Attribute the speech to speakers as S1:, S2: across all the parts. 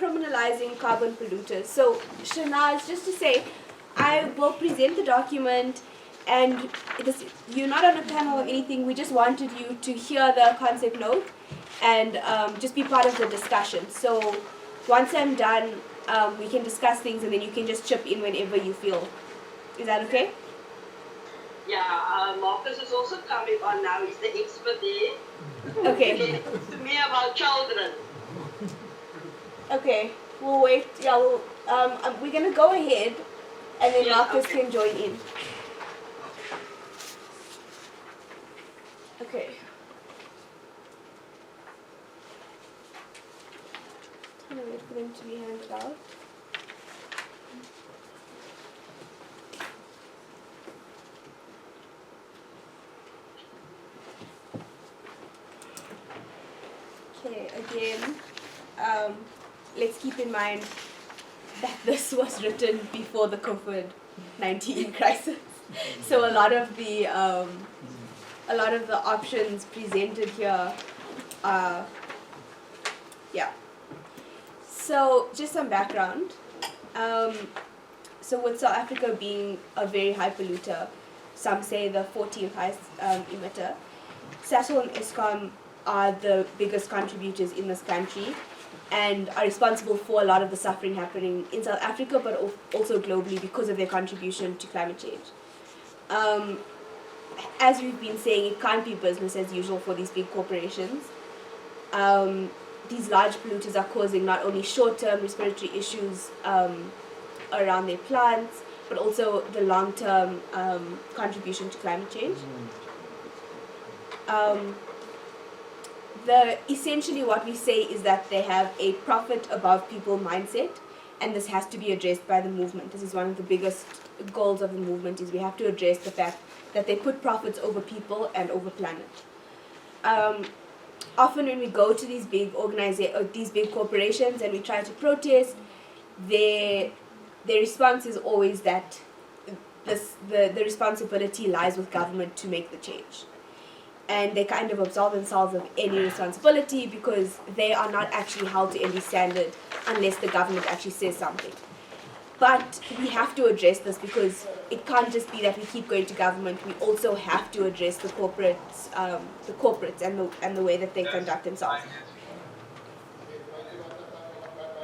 S1: Criminalising Carbon Polluters. So, Shanaz, just to say, I will present the document, and you're not on a panel or anything. We just wanted you to hear the concept note and just be part of the discussion. So, once I'm done, we can discuss things, and then you can just chip in whenever you feel. Is that okay?
S2: Yeah, Marcus is also coming on now. He's the expert there.
S1: Okay.
S2: To me about children.
S1: Okay. We'll wait. Yeah. We're gonna go ahead, and then Marcus can join in. Okay. I'm gonna wait for them to be handed out. Okay, again, let's keep in mind that this was written before the COVID-19 crisis. So a lot of the options presented here are, yeah. So just some background. So with South Africa being a very high polluter, some say the 14th highest emitter, SASOL and Eskom are the biggest contributors in this country and are responsible for a lot of the suffering happening in South Africa, but also globally because of their contribution to climate change. As we've been saying, it can't be business as usual for these big corporations. These large polluters are causing not only short-term respiratory issues around their plants, but also the long-term contribution to climate change. Essentially what we say is that they have a profit above people mindset, and this has to be addressed by the movement. This is one of the biggest goals of the movement, is we have to address the fact that they put profits over people and over planet. Often when we go to these big these big corporations and we try to protest, their response is always that the responsibility lies with government to make the change. And they kind of absolve themselves of any responsibility because they are not actually held to any standard unless the government actually says something. But we have to address this because it can't just be that we keep going to government. We also have to address the corporates and the way that they conduct themselves.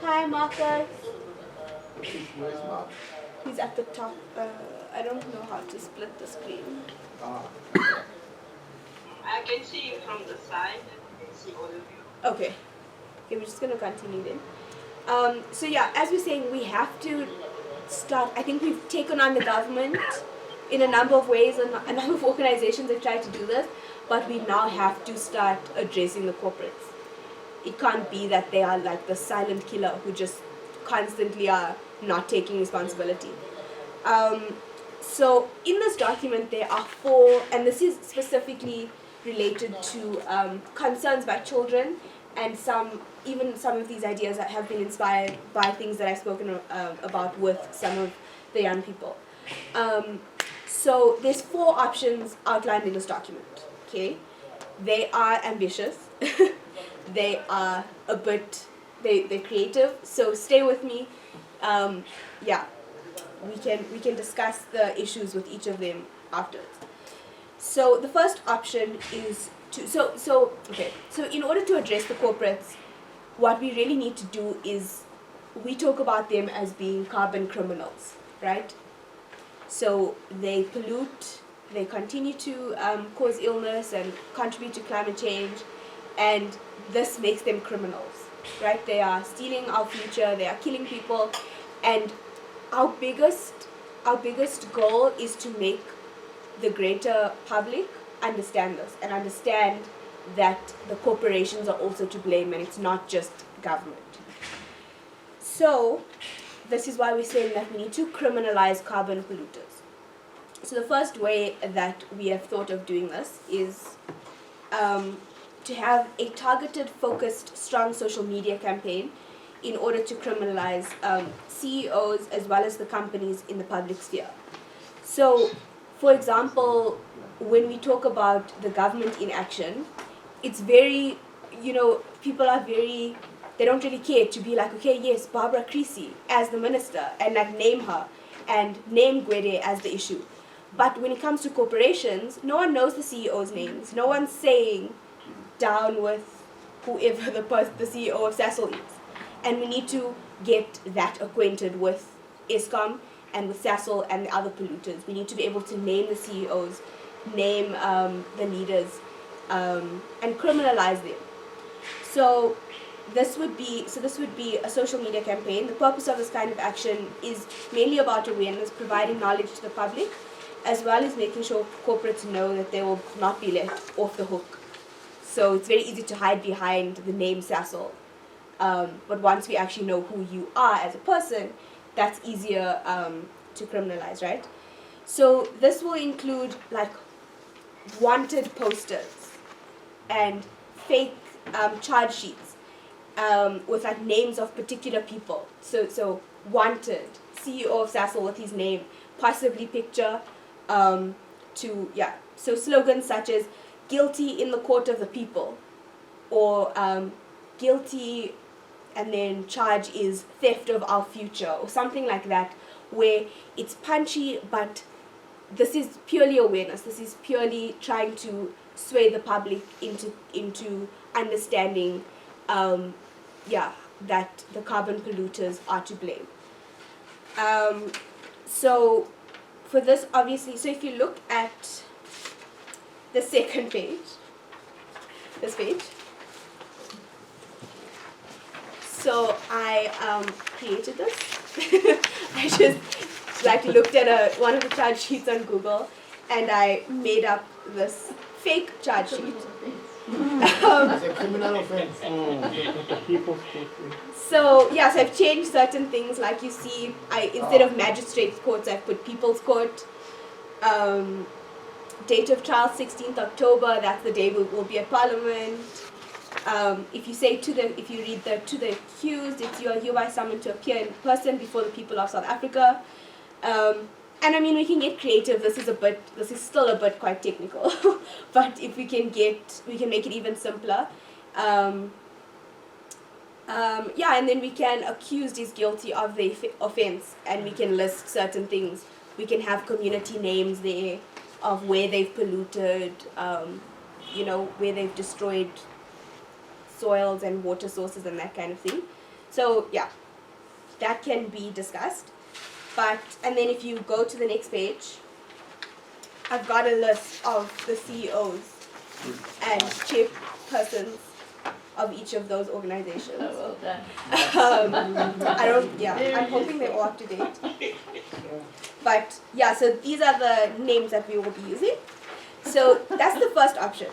S1: Hi, Marcus. He's at the top. I don't know how to split the screen.
S2: I can see you from the side. I can see all of you.
S1: Okay, we're just going to continue then. So yeah, as we're saying, we have to start. I think we've taken on the government in a number of ways, and a number of organizations have tried to do this, but we now have to start addressing the corporates. It can't be that they are like the silent killer who just constantly are not taking responsibility. So in this document there are 4, and this is specifically related to concerns by children, and even some of these ideas that have been inspired by things that I've spoken about with some of the young people. So there's 4 options outlined in this document. Okay, they are ambitious. They are they're creative. So stay with me. Yeah, we can discuss the issues with each of them afterwards. So the first option is so in order to address the corporates, what we really need to do is we talk about them as being carbon criminals, right? So they pollute, they continue to cause illness and contribute to climate change, and this makes them criminals, right? They are stealing our future, they are killing people, and our biggest goal is to make the greater public understand this and understand that the corporations are also to blame and it's not just government. So this is why we're saying that we need to criminalize carbon polluters. So the first way that we have thought of doing this is to have a targeted, focused, strong social media campaign in order to criminalize CEOs as well as the companies in the public sphere. So, for example, when we talk about the government in action, it's very, people are very, they don't really care to be like, okay, yes, Barbara Creasy as the minister, and like name her, and name Gwede as the issue. But when it comes to corporations, no one knows the CEO's names. No one's saying down with whoever the CEO of Sasol is. And we need to get that acquainted with Eskom and with Sasol and the other polluters. We need to be able to name the CEOs, name the leaders, and criminalize them. So this would be a social media campaign. The purpose of this kind of action is mainly about awareness, providing knowledge to the public, as well as making sure corporates know that they will not be let off the hook. So it's very easy to hide behind the name Sasol. But once we actually know who you are as a person, that's easier to criminalize, right? So this will include like wanted posters and fake charge sheets with like names of particular people. So wanted, CEO of Sasol with his name, possibly picture so slogans such as guilty in the court of the people, or guilty and then charge is theft of our future, or something like that, where it's punchy, but this is purely awareness. This is purely trying to sway the public into understanding that the carbon polluters are to blame. So for this, obviously, so if you look at the second page, this page, so I created this. I just like looked at one of the charge sheets on Google, and I made up this fake charge sheet.
S3: It's a criminal offense.
S1: So I've changed certain things. Like you see, instead of magistrates' courts, I've put people's court. Date of trial 16th October. That's the day we'll be at Parliament. If you read to the accused, it's you are hereby summoned to appear in person before the people of South Africa. And I mean, we can get creative. This is still a bit quite technical, but if we can make it even simpler. And then we can accused is guilty of the offense, and we can list certain things. We can have community names there of where they've polluted, where they've destroyed soils and water sources and that kind of thing. So that can be discussed. And then if you go to the next page, I've got a list of the CEOs and chairpersons of each of those organizations.
S4: Oh, well done.
S1: I'm hoping they're all up to date. But so these are the names that we will be using. So that's the first option.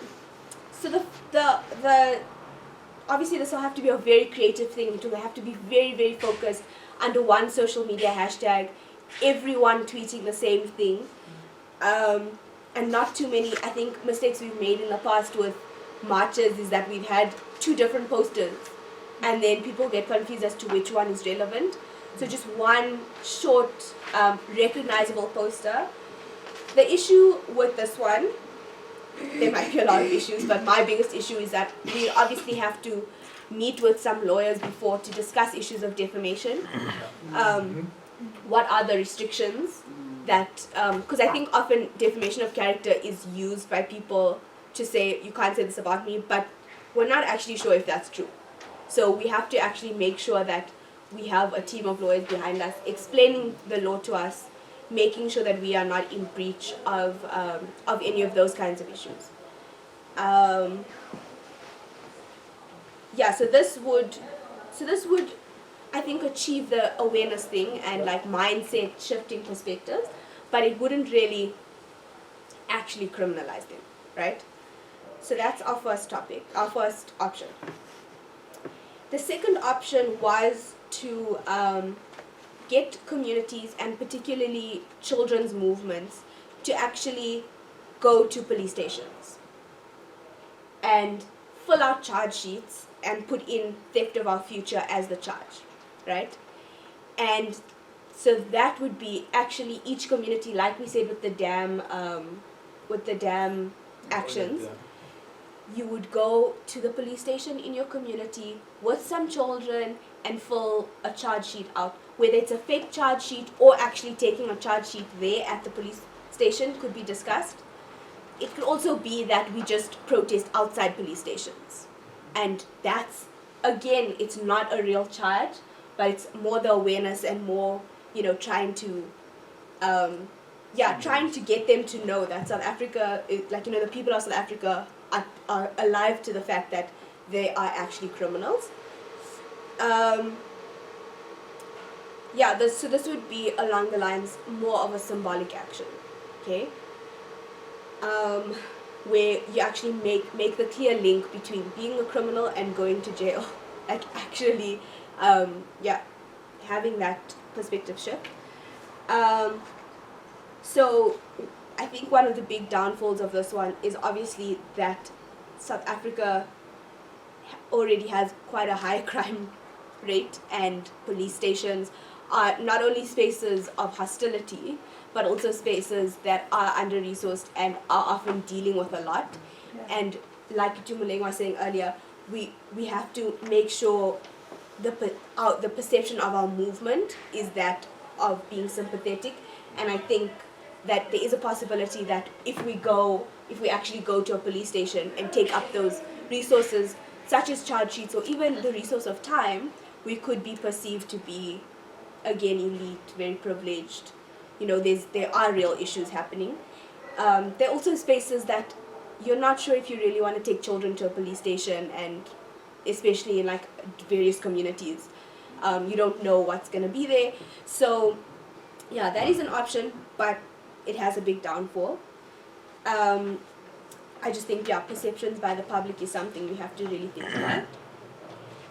S1: So the obviously this will have to be a very creative thing. It will have to be very, very focused under one social media hashtag, everyone tweeting the same thing, and not too many. I think mistakes we've made in the past with marches is that we've had two different posters, and then people get confused as to which one is relevant. So just one short, recognizable poster. The issue with this one, there might be a lot of issues, but my biggest issue is that we obviously have to meet with some lawyers before to discuss issues of defamation. What are the restrictions that, because I think often defamation of character is used by people to say, you can't say this about me, but we're not actually sure if that's true. So we have to actually make sure that we have a team of lawyers behind us explaining the law to us, making sure that we are not in breach of any of those kinds of issues. So this would, I think, achieve the awareness thing and like mindset shifting perspectives, but it wouldn't really actually criminalize them, right? So that's our first topic, our first option. The second option was to get communities and particularly children's movements to actually go to police stations and fill out charge sheets and put in theft of our future as the charge, right? And so that would be actually each community, like we said with the dam actions, you would go to the police station in your community with some children and fill a charge sheet out. Whether it's a fake charge sheet or actually taking a charge sheet there at the police station could be discussed. It could also be that we just protest outside police stations. And that's, again, it's not a real charge, but it's more the awareness and more, trying to get them to know that South Africa, the people of South Africa are alive to the fact that they are actually criminals. So this would be along the lines more of a symbolic action, okay? Where you actually make the clear link between being a criminal and going to jail, like actually, having that perspective shift. So I think one of the big downfalls of this one is obviously that South Africa already has quite a high crime rate, and police stations are not only spaces of hostility, but also spaces that are under-resourced and are often dealing with a lot. Yeah. And like Tumuleng was saying earlier, we have to make sure the perception of our movement is that of being sympathetic. And I think that there is a possibility that if we actually go to a police station and take up those resources, such as charge sheets or even the resource of time, we could be perceived to be, again, elite, very privileged. There are real issues happening. There are also spaces that you're not sure if you really want to take children to a police station, and especially in various communities, you don't know what's going to be there. So yeah, that is an option, but it has a big downfall. I just think, perceptions by the public is something we have to really think about.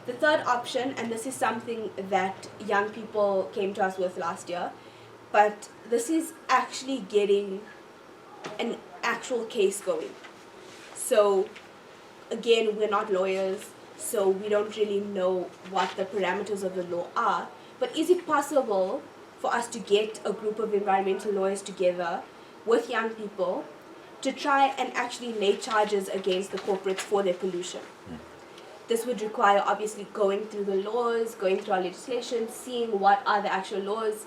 S1: The third option, and this is something that young people came to us with last year, but this is actually getting an actual case going. So again, we're not lawyers, so we don't really know what the parameters of the law are, but is it possible for us to get a group of environmental lawyers together with young people to try and actually lay charges against the corporates for their pollution? This would require obviously going through the laws, going through our legislation, seeing what are the actual laws,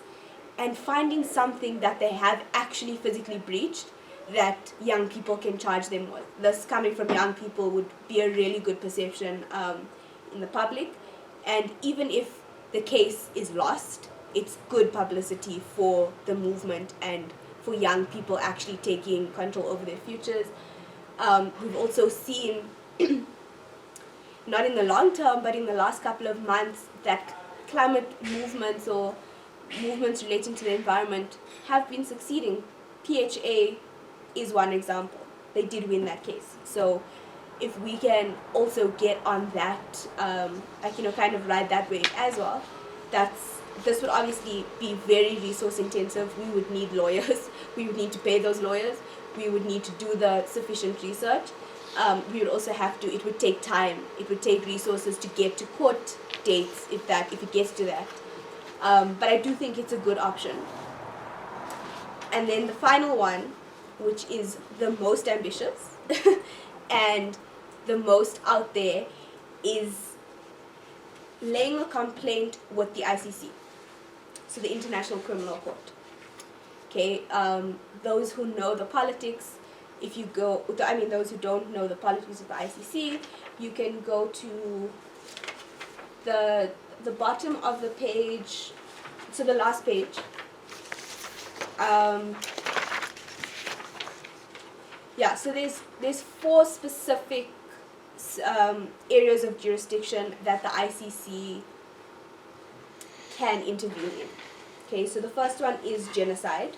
S1: and finding something that they have actually physically breached that young people can charge them with. This coming from young people would be a really good perception in the public. And even if the case is lost, it's good publicity for the movement and for young people actually taking control over their futures. We've also seen, not in the long term, but in the last couple of months, that climate movements or movements relating to the environment have been succeeding. PHA is one example. They did win that case. So if we can also get on that, kind of ride that wave as well, this would obviously be very resource intensive. We would need lawyers. We would need to pay those lawyers. We would need to do the sufficient research. We would also it would take time. It would take resources to get to court dates if it gets to that. But I do think it's a good option. And then the final one, which is the most ambitious and the most out there, is laying a complaint with the ICC, so the International Criminal Court. Okay, those who know the politics, those who don't know the politics of the ICC, you can go to the bottom of the page, so the last page. So there's 4 specific areas of jurisdiction that the ICC can intervene in. Okay, so the first one is genocide.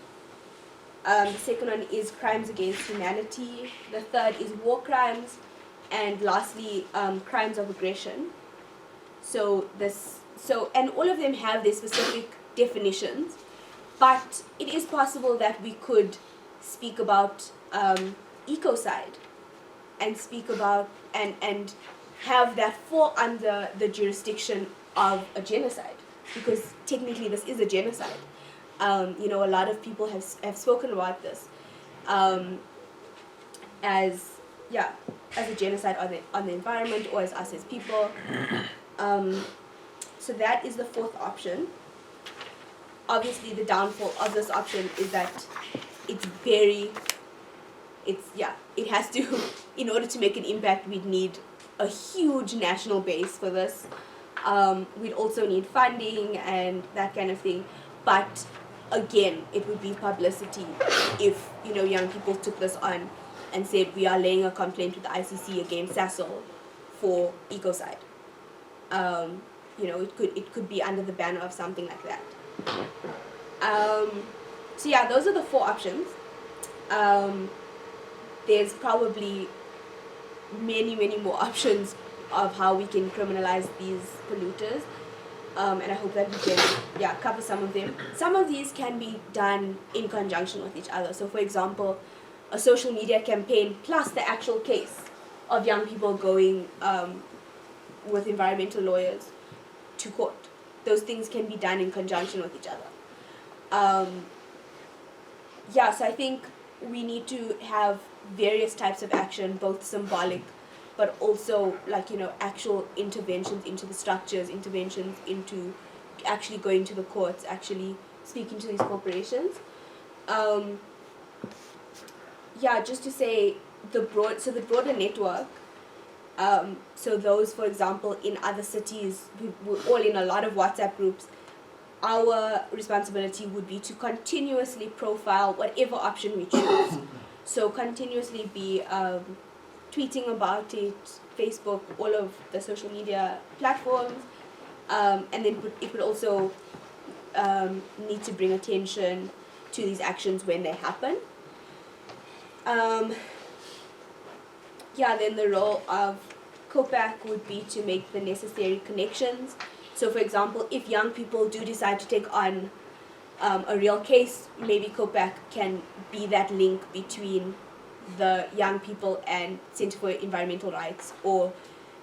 S1: The second one is crimes against humanity. The third is war crimes, and lastly, crimes of aggression. And all of them have their specific definitions, but it is possible that we could speak about ecocide and speak about and have that fall under the jurisdiction of a genocide, because technically this is a genocide. A lot of people have spoken about this as as a genocide on the environment or as us as people. So that is the fourth option. Obviously, the downfall of this option is that it has to, in order to make an impact, we'd need a huge national base for this. We'd also need funding and that kind of thing. But again, it would be publicity if, young people took this on and said, we are laying a complaint with the ICC against Sasol for ecocide. It could be under the banner of something like that. Those are the four options. There's probably many, many more options of how we can criminalize these polluters. And I hope that we can, cover some of them. Some of these can be done in conjunction with each other. So, for example, a social media campaign plus the actual case of young people going with environmental lawyers to court. Those things can be done in conjunction with each other. So I think we need to have various types of action, both symbolic, but also actual interventions into the structures, interventions into actually going to the courts, actually speaking to these corporations. Just to say the broader network. So those, for example, in other cities, we're all in a lot of WhatsApp groups. Our responsibility would be to continuously profile whatever option we choose. So continuously be tweeting about it, Facebook, all of the social media platforms, and then it would also need to bring attention to these actions when they happen. Then the role of COPAC would be to make the necessary connections. So, for example, if young people do decide to take on a real case, maybe COPAC can be that link between the young people and Center for Environmental Rights or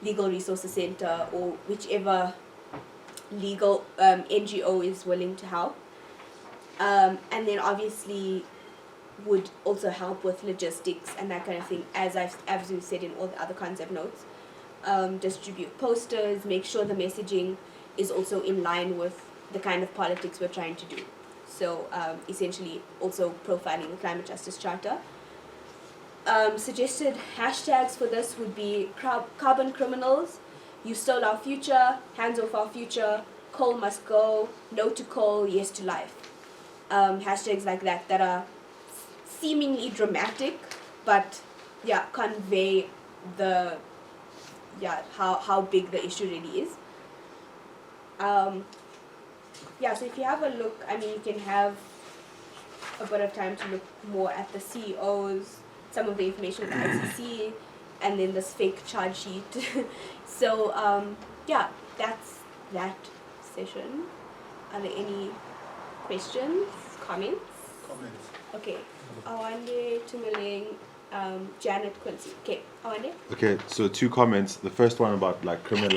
S1: Legal Resources Center or whichever legal NGO is willing to help. And then obviously would also help with logistics and that kind of thing, as we've said in all the other concept notes. Distribute posters, make sure the messaging is also in line with the kind of politics we're trying to do. So essentially also profiling the Climate Justice Charter. Suggested hashtags for this would be carbon criminals, you stole our future, hands off our future, coal must go, no to coal, yes to life. Hashtags like that are seemingly dramatic, but convey the how big the issue really is. So if you have a look, you can have a bit of time to look more at the CEOs, some of the information with the ICC, and then this fake charge sheet. So that's that session. Are there any questions, comments? Okay. Awande, Tumeling, Janet, Quincy. Okay, Awande?
S5: Okay, so 2 comments. The first one about criminal